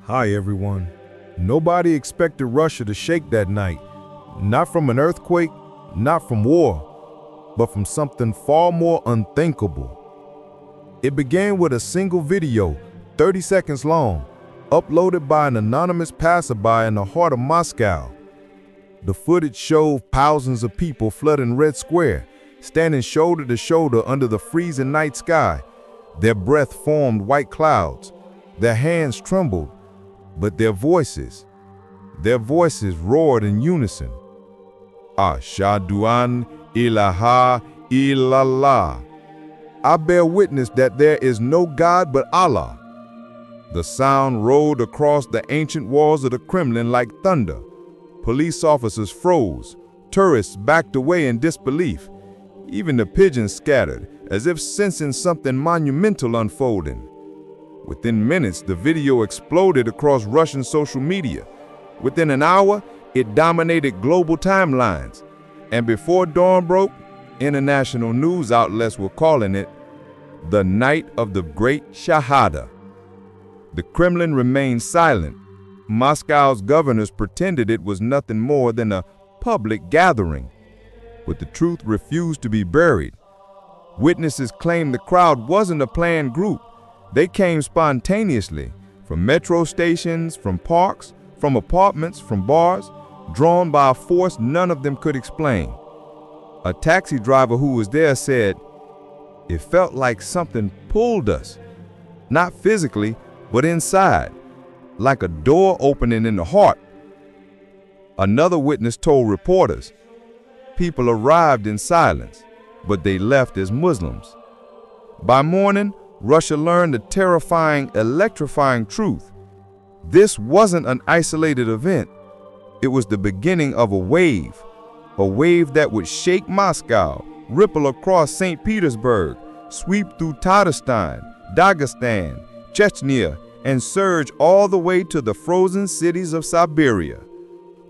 Hi everyone. Nobody expected Russia to shake that night. Not from an earthquake, not from war, but from something far more unthinkable. It began with a single video, 30 seconds long, uploaded by an anonymous passerby in the heart of Moscow. The footage showed thousands of people flooding Red Square, standing shoulder to shoulder under the freezing night sky. Their breath formed white clouds. Their hands trembled, but their voices roared in unison. Ashhadu an ilaha illallah. I bear witness that there is no God but Allah. The sound rolled across the ancient walls of the Kremlin like thunder. Police officers froze. Tourists backed away in disbelief. Even the pigeons scattered, as if sensing something monumental unfolding. Within minutes, the video exploded across Russian social media. Within an hour, it dominated global timelines. And before dawn broke, international news outlets were calling it the night of the great Shahada. The Kremlin remained silent. Moscow's governors pretended it was nothing more than a public gathering. But the truth refused to be buried. Witnesses claimed the crowd wasn't a planned group. They came spontaneously, from metro stations, from parks, from apartments, from bars, drawn by a force none of them could explain. A taxi driver who was there said, "It felt like something pulled us, not physically, but inside, like a door opening in the heart." Another witness told reporters, "People arrived in silence, but they left as Muslims." By morning, Russia learned the terrifying, electrifying truth. This wasn't an isolated event. It was the beginning of a wave that would shake Moscow, ripple across St. Petersburg, sweep through Tatarstan, Dagestan, Chechnya, and surge all the way to the frozen cities of Siberia.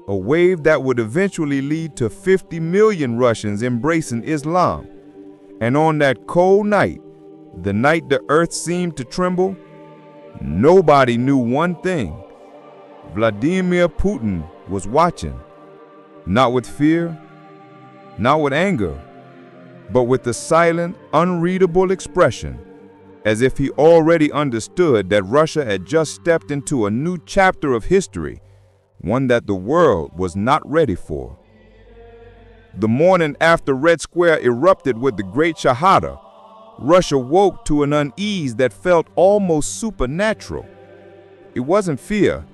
A wave that would eventually lead to 50 million Russians embracing Islam. And on that cold night, the night the earth seemed to tremble, nobody knew one thing. Vladimir Putin was watching, not with fear, not with anger, but with the silent, unreadable expression, as if he already understood that Russia had just stepped into a new chapter of history, one that the world was not ready for. The morning after Red Square erupted with the Great Shahada, Russia woke to an unease that felt almost supernatural. It wasn't fear,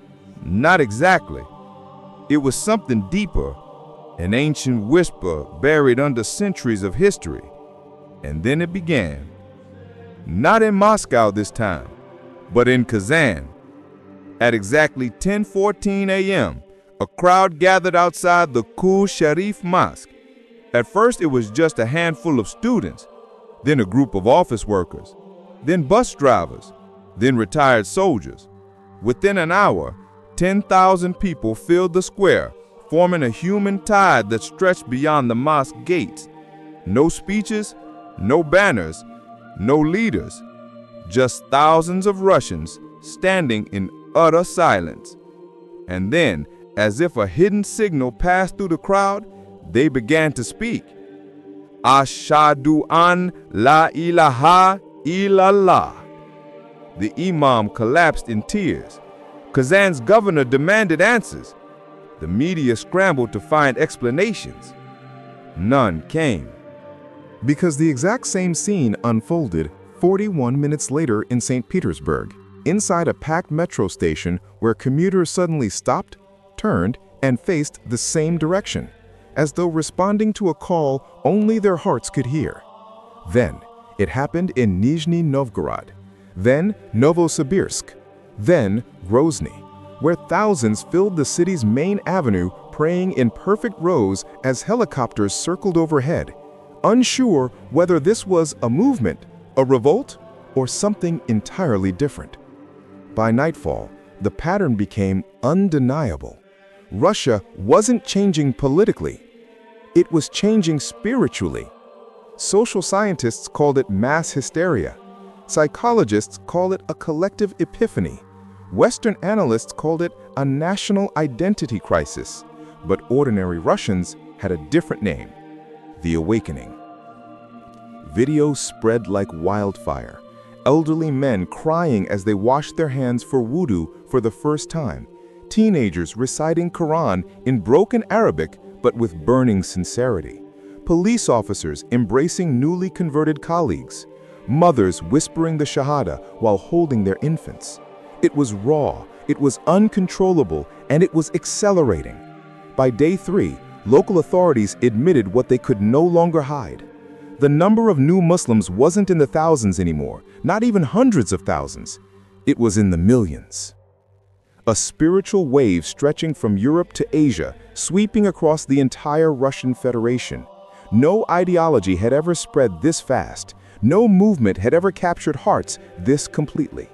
not exactly. It was something deeper, an ancient whisper buried under centuries of history. And then it began. Not in Moscow this time, but in Kazan. At exactly 10:14 a.m., a crowd gathered outside the Kul Sharif Mosque. At first, it was just a handful of students, then a group of office workers, then bus drivers, then retired soldiers. Within an hour, 10,000 people filled the square, forming a human tide that stretched beyond the mosque gates. No speeches, no banners, no leaders, just thousands of Russians standing in utter silence. And then, as if a hidden signal passed through the crowd, they began to speak. Ashhadu an la ilaha illallah. The imam collapsed in tears. Kazan's governor demanded answers. The media scrambled to find explanations. None came. Because the exact same scene unfolded 41 minutes later in St. Petersburg, inside a packed metro station where commuters suddenly stopped, turned, and faced the same direction, as though responding to a call only their hearts could hear. Then, it happened in Nizhny Novgorod, then Novosibirsk, then Grozny, where thousands filled the city's main avenue praying in perfect rows as helicopters circled overhead, unsure whether this was a movement, a revolt, or something entirely different. By nightfall, the pattern became undeniable. Russia wasn't changing politically. It was changing spiritually. Social scientists called it mass hysteria. Psychologists call it a collective epiphany. Western analysts called it a national identity crisis, but ordinary Russians had a different name: the awakening. Videos spread like wildfire. Elderly men crying as they washed their hands for wudu for the first time. Teenagers reciting Quran in broken Arabic but with burning sincerity. Police officers embracing newly converted colleagues. Mothers whispering the Shahada while holding their infants. It was raw, it was uncontrollable, and it was accelerating. By day 3, local authorities admitted what they could no longer hide. The number of new Muslims wasn't in the thousands anymore, not even hundreds of thousands. It was in the millions. A spiritual wave stretching from Europe to Asia, sweeping across the entire Russian Federation. No ideology had ever spread this fast. No movement had ever captured hearts this completely.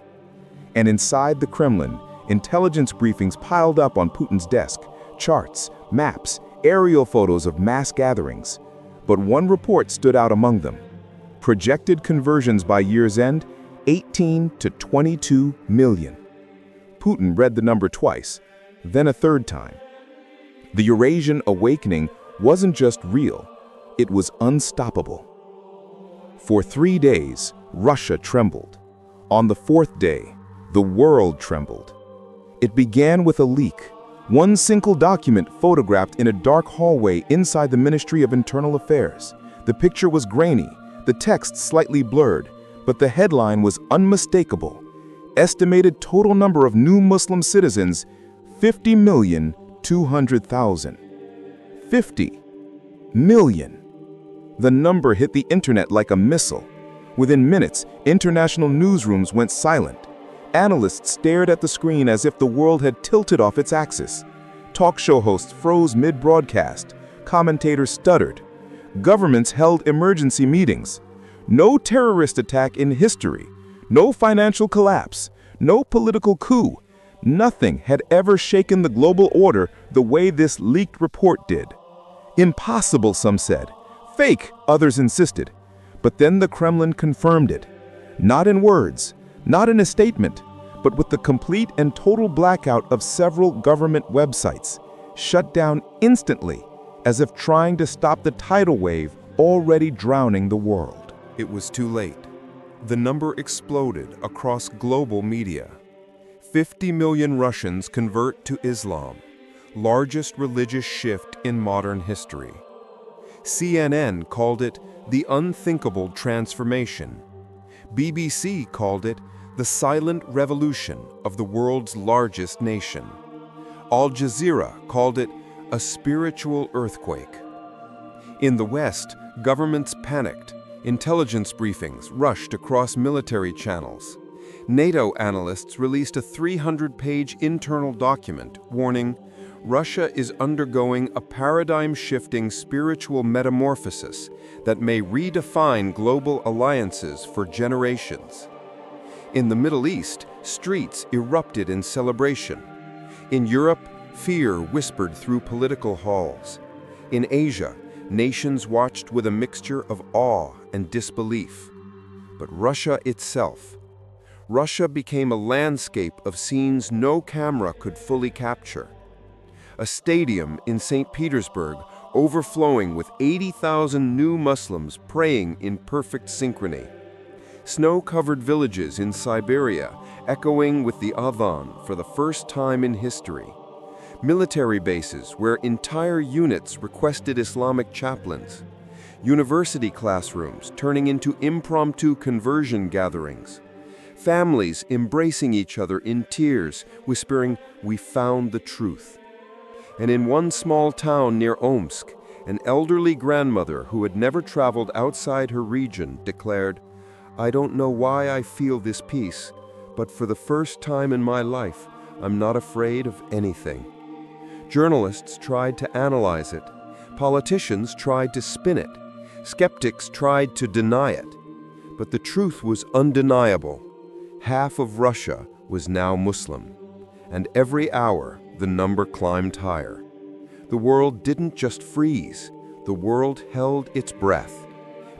And inside the Kremlin, intelligence briefings piled up on Putin's desk, charts, maps, aerial photos of mass gatherings. But one report stood out among them. Projected conversions by year's end, 18 to 22 million. Putin read the number twice, then a third time. The Eurasian awakening wasn't just real, it was unstoppable. For 3 days, Russia trembled. On the 4th day, the world trembled. It began with a leak. One single document photographed in a dark hallway inside the Ministry of Internal Affairs. The picture was grainy, the text slightly blurred, but the headline was unmistakable. Estimated total number of new Muslim citizens, 50,200,000. 50 million. The number hit the internet like a missile. Within minutes, international newsrooms went silent. Analysts stared at the screen as if the world had tilted off its axis. Talk show hosts froze mid-broadcast. Commentators stuttered. Governments held emergency meetings. No terrorist attack in history. No financial collapse. No political coup. Nothing had ever shaken the global order the way this leaked report did. Impossible, some said. Fake, others insisted. But then the Kremlin confirmed it. Not in words, not in a statement, but with the complete and total blackout of several government websites, shut down instantly, as if trying to stop the tidal wave already drowning the world. It was too late. The number exploded across global media. 50 million Russians convert to Islam, largest religious shift in modern history. CNN called it the unthinkable transformation. BBC called it the silent revolution of the world's largest nation. Al Jazeera called it a spiritual earthquake. In the West, governments panicked. Intelligence briefings rushed across military channels. NATO analysts released a 300-page internal document warning Russia is undergoing a paradigm-shifting spiritual metamorphosis that may redefine global alliances for generations. In the Middle East, streets erupted in celebration. In Europe, fear whispered through political halls. In Asia, nations watched with a mixture of awe and disbelief. But Russia itself. Russia became a landscape of scenes no camera could fully capture. A stadium in St. Petersburg overflowing with 80,000 new Muslims praying in perfect synchrony. Snow-covered villages in Siberia echoing with the adhan for the first time in history. Military bases where entire units requested Islamic chaplains. University classrooms turning into impromptu conversion gatherings. Families embracing each other in tears, whispering, "We found the truth." And in one small town near Omsk, an elderly grandmother who had never traveled outside her region declared, "I don't know why I feel this peace, but for the first time in my life, I'm not afraid of anything." Journalists tried to analyze it. Politicians tried to spin it. Skeptics tried to deny it. But the truth was undeniable. Half of Russia was now Muslim. And every hour, the number climbed higher. The world didn't just freeze. The world held its breath.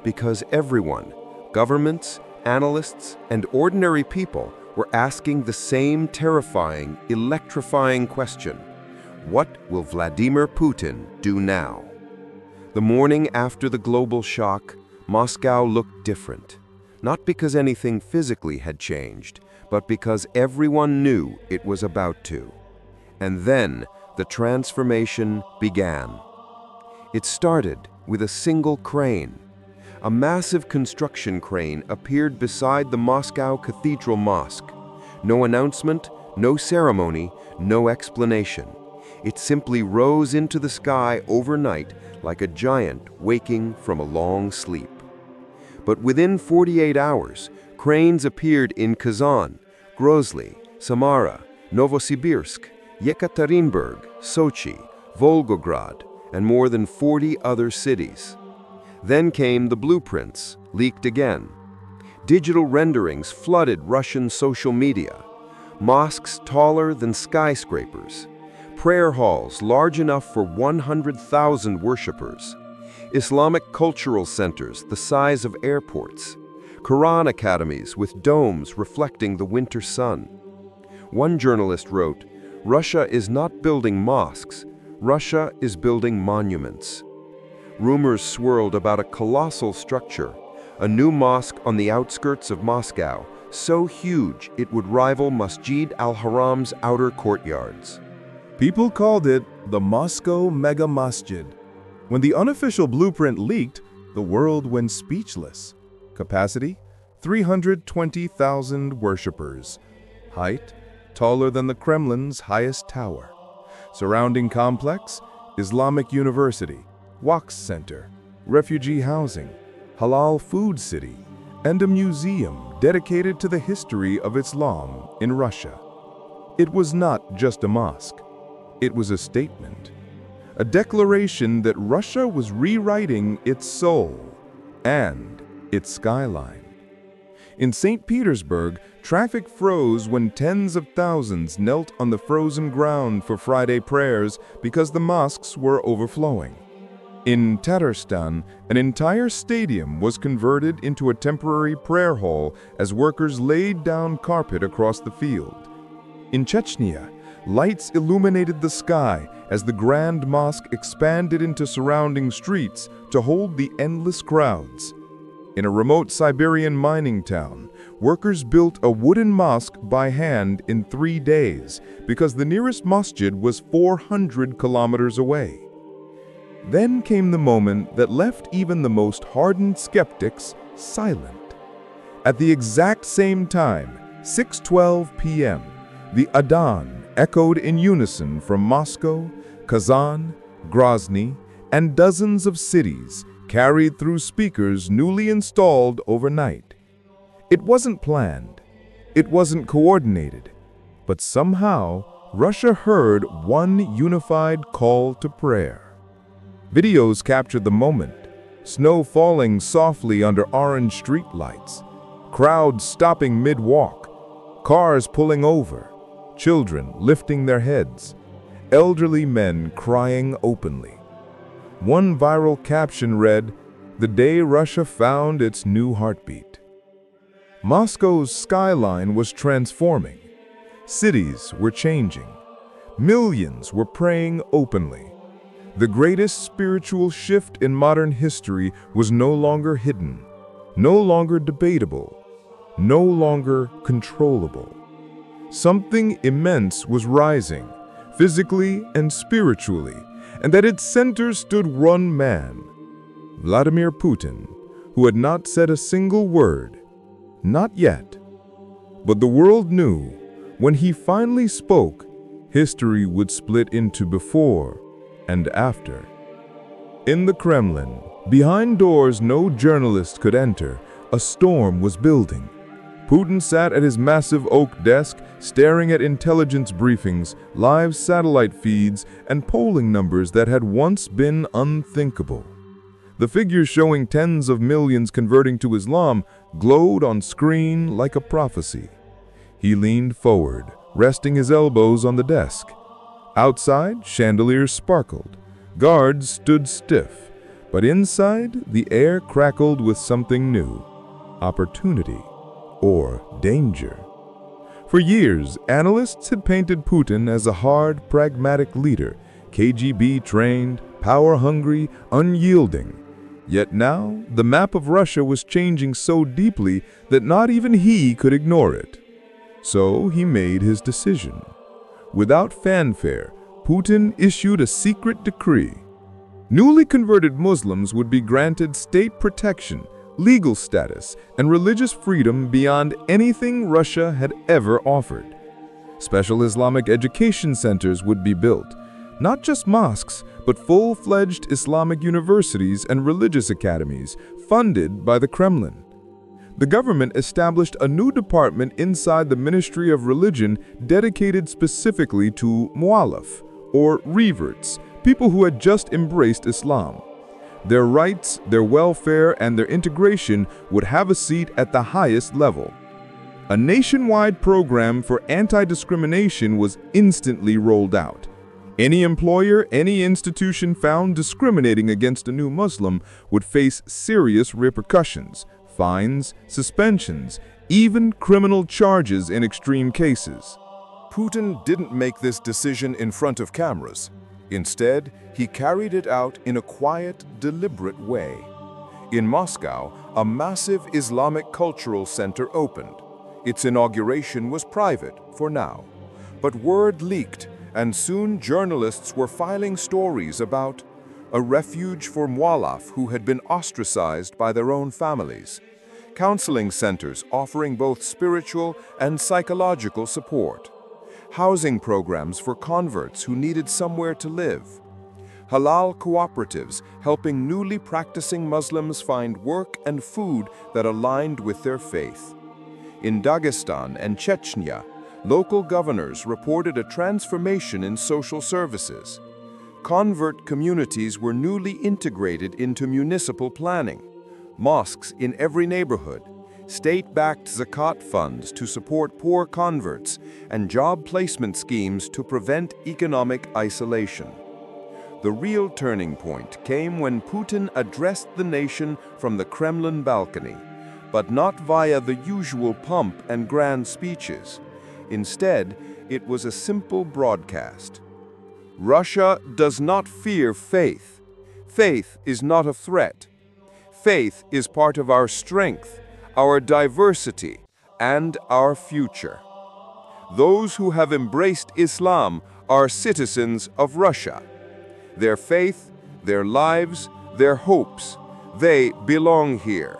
Because everyone, governments, analysts, and ordinary people, were asking the same terrifying, electrifying question: what will Vladimir Putin do now? The morning after the global shock, Moscow looked different. Not because anything physically had changed, but because everyone knew it was about to. And then the transformation began. It started with a single crane. A massive construction crane appeared beside the Moscow Cathedral Mosque. No announcement, no ceremony, no explanation. It simply rose into the sky overnight like a giant waking from a long sleep. But within 48 hours, cranes appeared in Kazan, Grozny, Samara, Novosibirsk, Yekaterinburg, Sochi, Volgograd, and more than 40 other cities. Then came the blueprints, leaked again. Digital renderings flooded Russian social media. Mosques taller than skyscrapers. Prayer halls large enough for 100,000 worshippers. Islamic cultural centers the size of airports. Quran academies with domes reflecting the winter sun. One journalist wrote, "Russia is not building mosques, Russia is building monuments." Rumors swirled about a colossal structure, a new mosque on the outskirts of Moscow, so huge it would rival Masjid al-Haram's outer courtyards. People called it the Moscow Mega Masjid. When the unofficial blueprint leaked, the world went speechless. Capacity: 320,000 worshippers. Height: taller than the Kremlin's highest tower. Surrounding complex: Islamic University, Waqf Center, refugee housing, halal food city, and a museum dedicated to the history of Islam in Russia. It was not just a mosque. It was a statement. A declaration that Russia was rewriting its soul and its skyline. In St. Petersburg, traffic froze when tens of thousands knelt on the frozen ground for Friday prayers because the mosques were overflowing. In Tatarstan, an entire stadium was converted into a temporary prayer hall as workers laid down carpet across the field. In Chechnya, lights illuminated the sky as the Grand Mosque expanded into surrounding streets to hold the endless crowds. In a remote Siberian mining town, workers built a wooden mosque by hand in 3 days because the nearest masjid was 400 kilometers away. Then came the moment that left even the most hardened skeptics silent. At the exact same time, 6:12 p.m., the Adhan echoed in unison from Moscow, Kazan, Grozny, and dozens of cities, carried through speakers newly installed overnight. It wasn't planned. It wasn't coordinated. But somehow, Russia heard one unified call to prayer. Videos captured the moment. Snow falling softly under orange streetlights. Crowds stopping mid-walk. Cars pulling over. Children lifting their heads, elderly men crying openly. One viral caption read, "The day Russia found its new heartbeat." Moscow's skyline was transforming. Cities were changing. Millions were praying openly. The greatest spiritual shift in modern history was no longer hidden, no longer debatable, no longer controllable. Something immense was rising, physically and spiritually, and at its center stood one man, Vladimir Putin, who had not said a single word, not yet. But the world knew, when he finally spoke, history would split into before and after. In the Kremlin, behind doors no journalist could enter, a storm was building. Putin sat at his massive oak desk, staring at intelligence briefings, live satellite feeds, and polling numbers that had once been unthinkable. The figures showing tens of millions converting to Islam glowed on screen like a prophecy. He leaned forward, resting his elbows on the desk. Outside, chandeliers sparkled. Guards stood stiff, but inside, the air crackled with something new: opportunity or danger. For years, analysts had painted Putin as a hard, pragmatic leader, KGB-trained, power-hungry, unyielding. Yet now, the map of Russia was changing so deeply that not even he could ignore it. So he made his decision. Without fanfare, Putin issued a secret decree. Newly converted Muslims would be granted state protection, legal status, and religious freedom beyond anything Russia had ever offered. Special Islamic education centers would be built, not just mosques, but full-fledged Islamic universities and religious academies funded by the Kremlin. The government established a new department inside the Ministry of Religion dedicated specifically to mu'allaf, or reverts, people who had just embraced Islam. Their rights, their welfare, and their integration would have a seat at the highest level. A nationwide program for anti-discrimination was instantly rolled out. Any employer, any institution found discriminating against a new Muslim would face serious repercussions, fines, suspensions, even criminal charges in extreme cases. Putin didn't make this decision in front of cameras. Instead, he carried it out in a quiet, deliberate way. In Moscow, a massive Islamic cultural center opened. Its inauguration was private for now, but word leaked, and soon journalists were filing stories about a refuge for mu'allaf who had been ostracized by their own families, counseling centers offering both spiritual and psychological support, housing programs for converts who needed somewhere to live, halal cooperatives helping newly practicing Muslims find work and food that aligned with their faith. In Dagestan and Chechnya, local governors reported a transformation in social services. Convert communities were newly integrated into municipal planning, mosques in every neighborhood, state-backed zakat funds to support poor converts, and job placement schemes to prevent economic isolation. The real turning point came when Putin addressed the nation from the Kremlin balcony, but not via the usual pomp and grand speeches. Instead, it was a simple broadcast. Russia does not fear faith. Faith is not a threat. Faith is part of our strength, our diversity, and our future. Those who have embraced Islam are citizens of Russia. Their faith, their lives, their hopes, they belong here.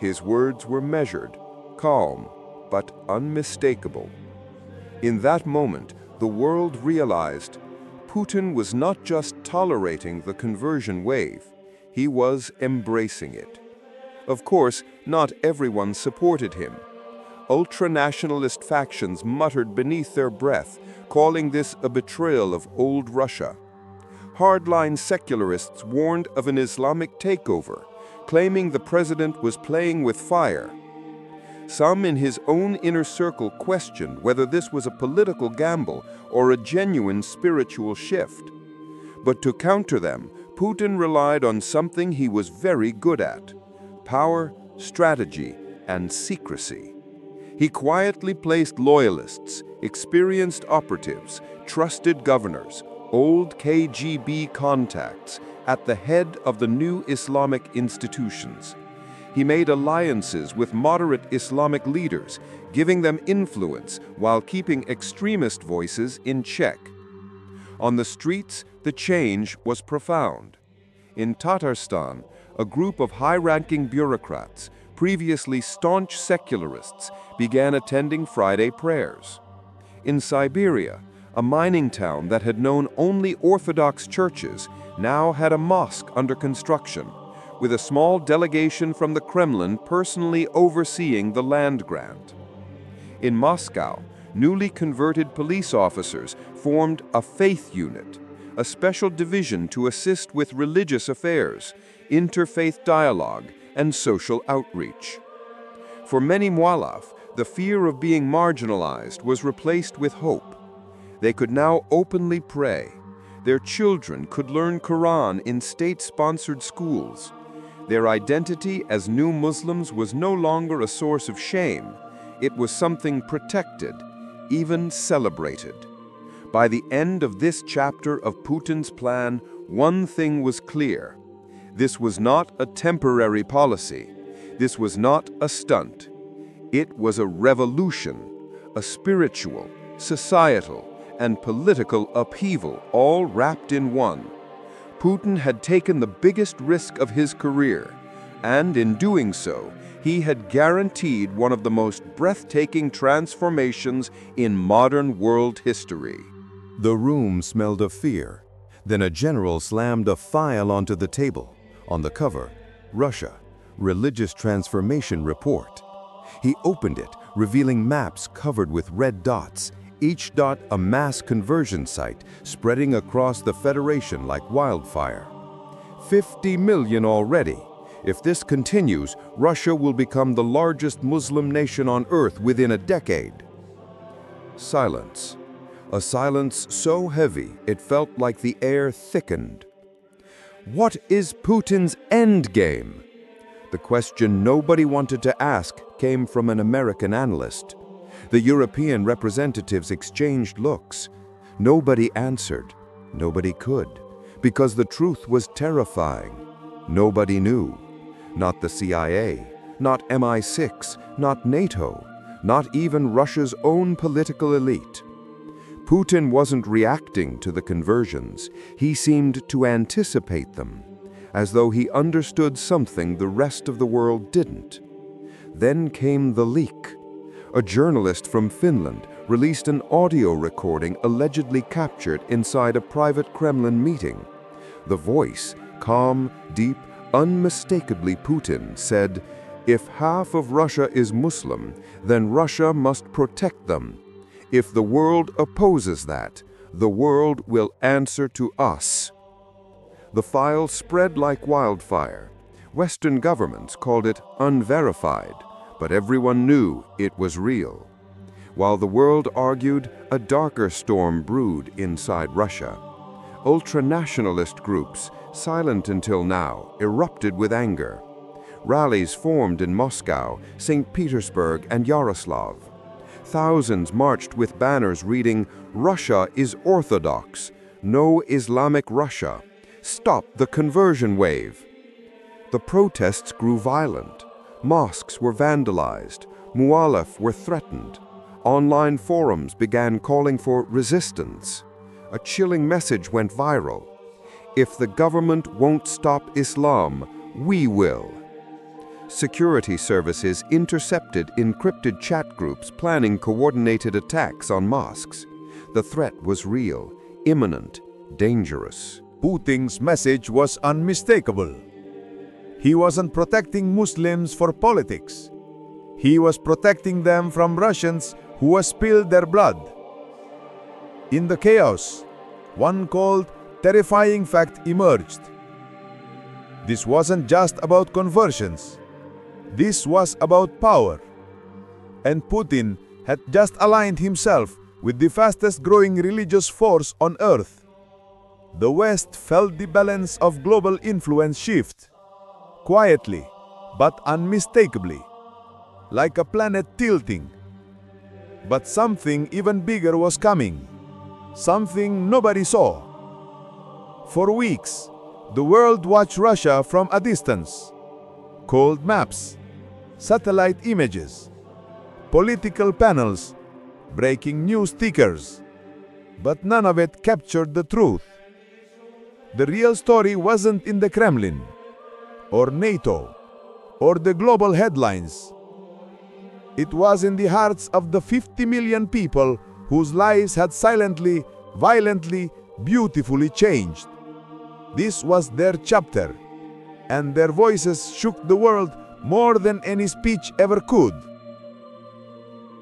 His words were measured, calm, but unmistakable. In that moment, the world realized Putin was not just tolerating the conversion wave, he was embracing it. Of course, not everyone supported him. Ultra-nationalist factions muttered beneath their breath, calling this a betrayal of old Russia. Hardline secularists warned of an Islamic takeover, claiming the president was playing with fire. Some in his own inner circle questioned whether this was a political gamble or a genuine spiritual shift. But to counter them, Putin relied on something he was very good at: power, strategy, and secrecy. He quietly placed loyalists, experienced operatives, trusted governors, old KGB contacts at the head of the new Islamic institutions. He made alliances with moderate Islamic leaders, giving them influence while keeping extremist voices in check. On the streets, the change was profound. In Tatarstan, a group of high-ranking bureaucrats, previously staunch secularists, began attending Friday prayers. In Siberia, a mining town that had known only Orthodox churches now had a mosque under construction, with a small delegation from the Kremlin personally overseeing the land grant. In Moscow, newly converted police officers formed a faith unit, a special division to assist with religious affairs, interfaith dialogue, and social outreach. For many mu'allaf, the fear of being marginalized was replaced with hope. They could now openly pray. Their children could learn Quran in state-sponsored schools. Their identity as new Muslims was no longer a source of shame. It was something protected, even celebrated. By the end of this chapter of Putin's plan, one thing was clear. This was not a temporary policy. This was not a stunt. It was a revolution, a spiritual, societal, and political upheaval, all wrapped in one. Putin had taken the biggest risk of his career, and in doing so, he had guaranteed one of the most breathtaking transformations in modern world history. The room smelled of fear. Then a general slammed a file onto the table. On the cover, Russia, Religious Transformation Report. He opened it, revealing maps covered with red dots, each dot a mass conversion site spreading across the Federation like wildfire. 50 million already. If this continues, Russia will become the largest Muslim nation on earth within a decade. Silence. A silence so heavy it felt like the air thickened. What is Putin's end game? The question nobody wanted to ask came from an American analyst. The European representatives exchanged looks. Nobody answered. Nobody could. Because the truth was terrifying. Nobody knew. Not the CIA, not MI6, not NATO, not even Russia's own political elite. Putin wasn't reacting to the conversions. He seemed to anticipate them, as though he understood something the rest of the world didn't. Then came the leak. A journalist from Finland released an audio recording allegedly captured inside a private Kremlin meeting. The voice, calm, deep, unmistakably Putin, said, "If half of Russia is Muslim, then Russia must protect them. If the world opposes that, the world will answer to us." The file spread like wildfire. Western governments called it unverified, but everyone knew it was real. While the world argued, a darker storm brewed inside Russia. Ultranationalist groups, silent until now, erupted with anger. Rallies formed in Moscow, St. Petersburg, and Yaroslavl. Thousands marched with banners reading, "Russia is Orthodox. No Islamic Russia. Stop the conversion wave." The protests grew violent. Mosques were vandalized. Mu'alaf were threatened. Online forums began calling for resistance. A chilling message went viral. "If the government won't stop Islam, we will." Security services intercepted encrypted chat groups planning coordinated attacks on mosques. The threat was real, imminent, dangerous. Putin's message was unmistakable. He wasn't protecting Muslims for politics. He was protecting them from Russians who had spilled their blood. In the chaos, one cold, terrifying fact emerged. This wasn't just about conversions. This was about power. And Putin had just aligned himself with the fastest growing religious force on earth. The West felt the balance of global influence shift. Quietly, but unmistakably. Like a planet tilting. But something even bigger was coming. Something nobody saw. For weeks, the world watched Russia from a distance. Cold maps, satellite images, political panels, breaking news tickers. But none of it captured the truth. The real story wasn't in the Kremlin, or NATO, or the global headlines. It was in the hearts of the 50 million people whose lives had silently, violently, beautifully changed. This was their chapter, and their voices shook the world more than any speech ever could.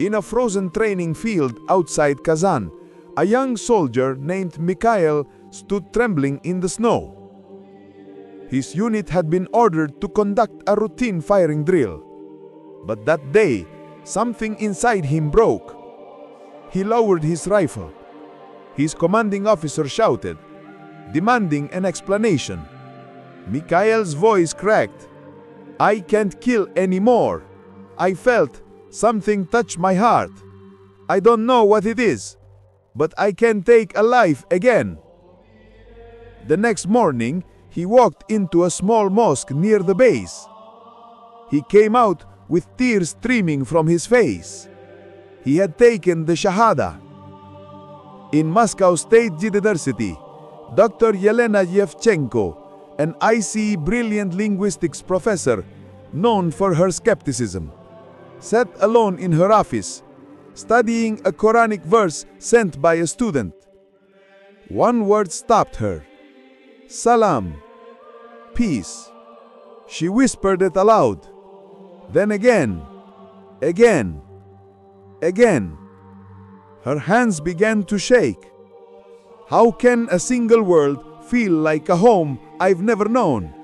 In a frozen training field outside Kazan, a young soldier named Mikhail stood trembling in the snow. His unit had been ordered to conduct a routine firing drill. But that day, something inside him broke. He lowered his rifle. His commanding officer shouted, demanding an explanation. Mikhail's voice cracked. "I can't kill anymore. I felt Something touched my heart. I don't know what it is, but I can take a life again. The next morning, he walked into a small mosque near the base. He came out with tears streaming from his face. He had taken the Shahada. In Moscow State University, Dr. Yelena Yevchenko, an icy, brilliant linguistics professor known for her skepticism, sat alone in her office, studying a Quranic verse sent by a student. One word stopped her. Salam. Peace. She whispered it aloud. Then again. Again. Again. Her hands began to shake. How can a single word feel like a home I've never known?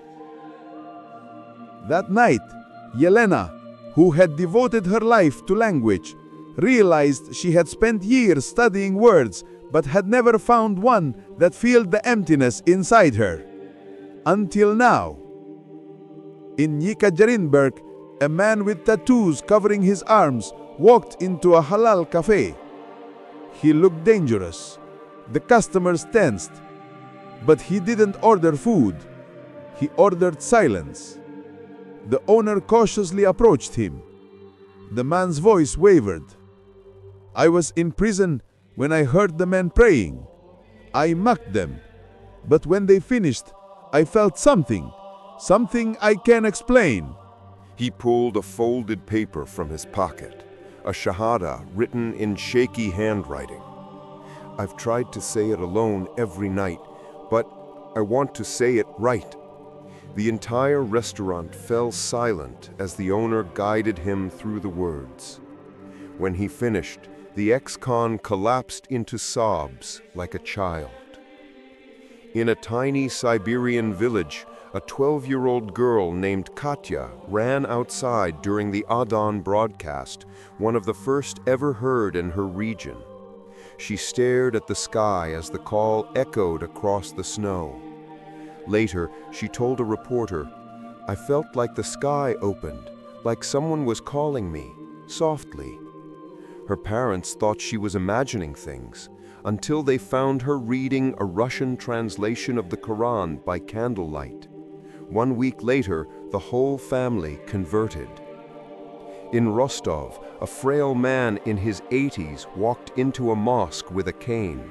That night, Yelena, who had devoted her life to language, realized she had spent years studying words but had never found one that filled the emptiness inside her. Until now. In Yekaterinburg, a man with tattoos covering his arms walked into a halal cafe. He looked dangerous. The customers tensed. But he didn't order food. He ordered silence. The owner cautiously approached him. The man's voice wavered. I was in prison when I heard the men praying. I mocked them. But when they finished, I felt something I can't explain. He pulled a folded paper from his pocket, a Shahada written in shaky handwriting. I've tried to say it alone every night, but I want to say it right. The entire restaurant fell silent as the owner guided him through the words. When he finished, the ex-con collapsed into sobs like a child. In a tiny Siberian village, a 12-year-old girl named Katya ran outside during the Adhan broadcast, one of the first ever heard in her region. She stared at the sky as the call echoed across the snow. Later, she told a reporter, I felt like the sky opened, like someone was calling me, softly. Her parents thought she was imagining things, until they found her reading a Russian translation of the Quran by candlelight. 1 week later, the whole family converted. In Rostov, a frail man in his 80s walked into a mosque with a cane.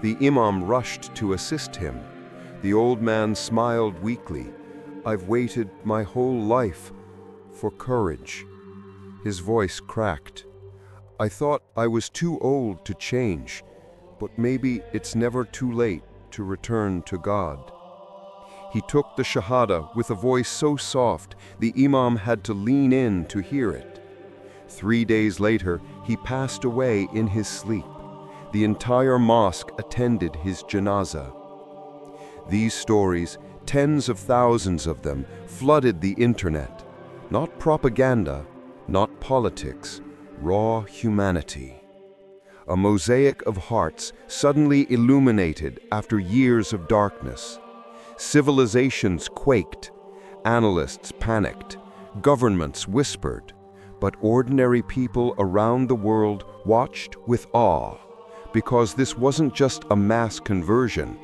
The imam rushed to assist him. The old man smiled weakly. I've waited my whole life for courage. His voice cracked. I thought I was too old to change, but maybe it's never too late to return to God. He took the Shahada with a voice so soft the imam had to lean in to hear it. 3 days later, he passed away in his sleep. The entire mosque attended his janazah. These stories, tens of thousands of them, flooded the internet. Not propaganda, not politics, raw humanity. A mosaic of hearts suddenly illuminated after years of darkness. Civilizations quaked, analysts panicked, governments whispered, but ordinary people around the world watched with awe, because this wasn't just a mass conversion,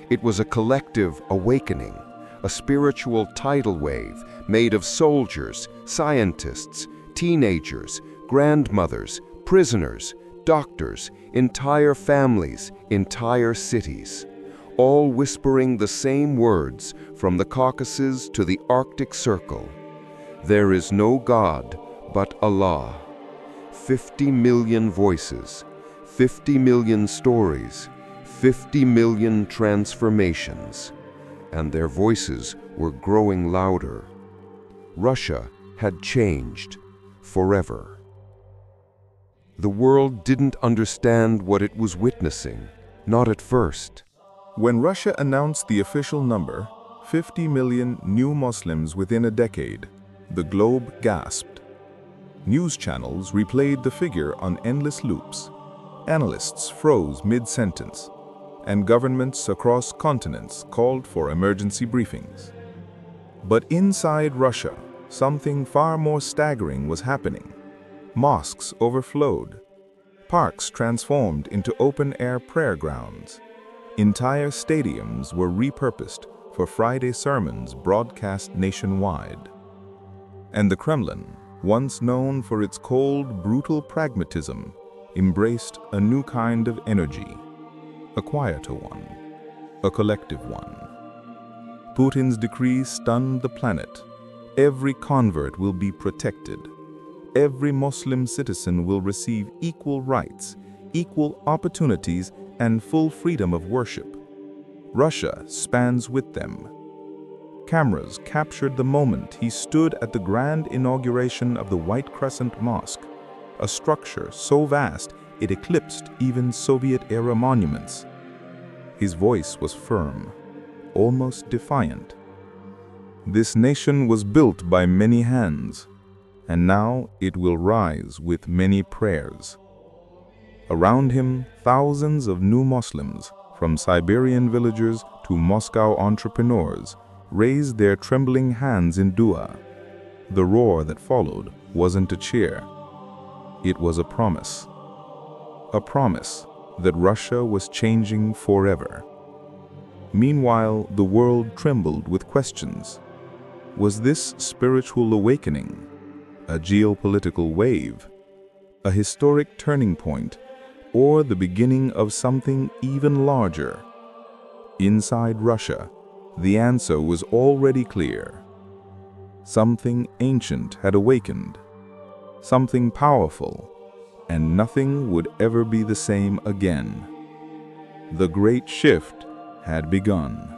it was a collective awakening, a spiritual tidal wave made of soldiers, scientists, teenagers, grandmothers, prisoners, doctors, entire families, entire cities, all whispering the same words from the Caucasus to the Arctic Circle. There is no God but Allah. 50 million voices, 50 million stories, 50 million transformations, and their voices were growing louder. Russia had changed forever. The world didn't understand what it was witnessing, not at first. When Russia announced the official number, 50 million new Muslims within a decade, the globe gasped. News channels replayed the figure on endless loops. Analysts froze mid-sentence, and governments across continents called for emergency briefings. But inside Russia, something far more staggering was happening. Mosques overflowed. Parks transformed into open-air prayer grounds. Entire stadiums were repurposed for Friday sermons broadcast nationwide. And the Kremlin, once known for its cold, brutal pragmatism, embraced a new kind of energy, a quieter one, a collective one. Putin's decree stunned the planet. Every convert will be protected. Every Muslim citizen will receive equal rights, equal opportunities, and full freedom of worship. Russia spans with them. Cameras captured the moment he stood at the grand inauguration of the White Crescent Mosque, a structure so vast it eclipsed even Soviet-era monuments. His voice was firm, almost defiant. This nation was built by many hands, and now it will rise with many prayers. Around him, thousands of new Muslims, from Siberian villagers to Moscow entrepreneurs, raised their trembling hands in dua. The roar that followed wasn't a cheer. It was a promise that Russia was changing forever. Meanwhile, the world trembled with questions. Was this spiritual awakening a geopolitical wave, a historic turning point, or the beginning of something even larger? Inside Russia, the answer was already clear. Something ancient had awakened, something powerful, and nothing would ever be the same again. The great shift had begun.